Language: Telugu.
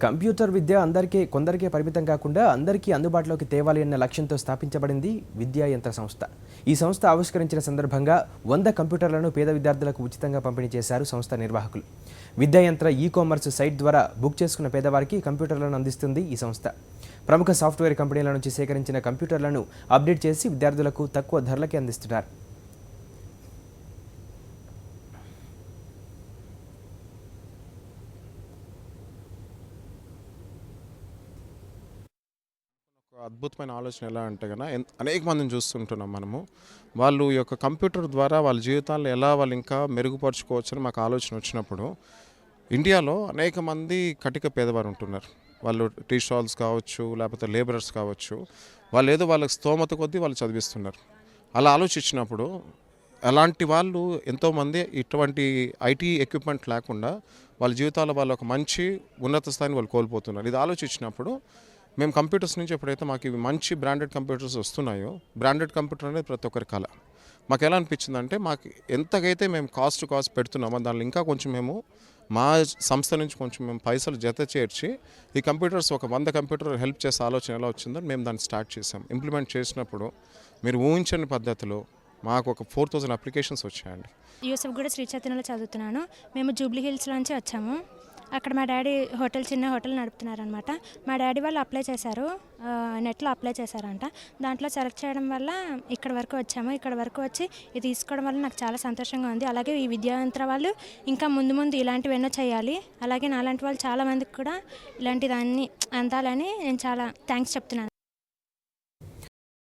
కంప్యూటర్ విద్య కొందరికే పరిమితం కాకుండా అందరికీ అందుబాటులోకి తేవాలి అన్న లక్ష్యంతో స్థాపించబడింది విద్యా యంత్ర సంస్థ. ఈ సంస్థ ఆవిష్కరించిన సందర్భంగా 100 కంప్యూటర్లను పేద విద్యార్థులకు ఉచితంగా పంపిణీ చేశారు సంస్థ నిర్వాహకులు. విద్యా యంత్ర ఈ-కామర్స్ సైట్ ద్వారా బుక్ చేసుకున్న పేదవారికి కంప్యూటర్లను అందిస్తుంది ఈ సంస్థ. ప్రముఖ సాఫ్ట్వేర్ కంపెనీల నుంచి సేకరించిన కంప్యూటర్లను అప్డేట్ చేసి విద్యార్థులకు తక్కువ ధరలకే అందిస్తున్నారు. అద్భుతమైన ఆలోచన ఎలా అంటే కన్నా అనేక మందిని చూస్తుంటున్నాం మనము. వాళ్ళు ఈ యొక్క కంప్యూటర్ ద్వారా వాళ్ళ జీవితాల్లో ఎలా వాళ్ళు ఇంకా మెరుగుపరుచుకోవచ్చని మాకు ఆలోచన వచ్చినప్పుడు, ఇండియాలో అనేక మంది కటిక పేదవారు ఉంటున్నారు. వాళ్ళు టీ స్టాల్స్ కావచ్చు, లేకపోతే లేబరర్స్ కావచ్చు, వాళ్ళు ఏదో వాళ్ళకి స్తోమత కొద్దీ వాళ్ళు చదివిస్తున్నారు. అలా ఆలోచించినప్పుడు అలాంటి వాళ్ళు ఎంతోమంది ఇటువంటి ఐటీ ఎక్విప్మెంట్ లేకుండా వాళ్ళ జీవితాల్లో వాళ్ళు ఒక మంచి ఉన్నత స్థాయిని వాళ్ళు కోల్పోతున్నారు. ఇది ఆలోచించినప్పుడు మేము కంప్యూటర్స్ నుంచి ఎప్పుడైతే మాకు ఇవి మంచి బ్రాండెడ్ కంప్యూటర్స్ వస్తున్నాయో, బ్రాండెడ్ కంప్యూటర్ అనేది ప్రతి ఒక్కరి కళ. మాకు ఎలా అనిపించిందంటే, మాకు ఎంతకైతే మేము కాస్ట్ పెడుతున్నామో దానిలో ఇంకా కొంచెం మేము మా సంస్థ నుంచి కొంచెం మేము పైసలు జత చేర్చి ఈ కంప్యూటర్స్ ఒక 100 కంప్యూటర్ హెల్ప్ చేసే ఆలోచన ఎలా వచ్చిందో మేము దాన్ని స్టార్ట్ చేసాం. ఇంప్లిమెంట్ చేసినప్పుడు మీరు ఊహించని పద్ధతిలో మాకు ఒక 4000 అప్లికేషన్స్ వచ్చాయండి. యూసఫ్గూడ శ్రీ చైతన్యలో చదువుతున్నాను. మేము జూబ్లీ హిల్స్ నుంచి వచ్చాము. అక్కడ మా డాడీ చిన్న హోటల్ నడుపుతున్నారనమాట. మా డాడీ వాళ్ళు అప్లై చేశారు, నెట్లో అప్లై చేశారంట. దాంట్లో సెలెక్ట్ చేయడం వల్ల ఇక్కడ వరకు వచ్చాము. ఇక్కడ వరకు వచ్చి ఇది తీసుకోవడం వల్ల నాకు చాలా సంతోషంగా ఉంది. అలాగే ఈ విద్యావంతుల వాళ్ళు ఇంకా ముందు ఇలాంటివి ఎన్నో చేయాలి. అలాగే నాలాంటి వాళ్ళు చాలామందికి కూడా ఇలాంటి దాన్ని అందాలని నేను చాలా థ్యాంక్స్ చెప్తున్నాను.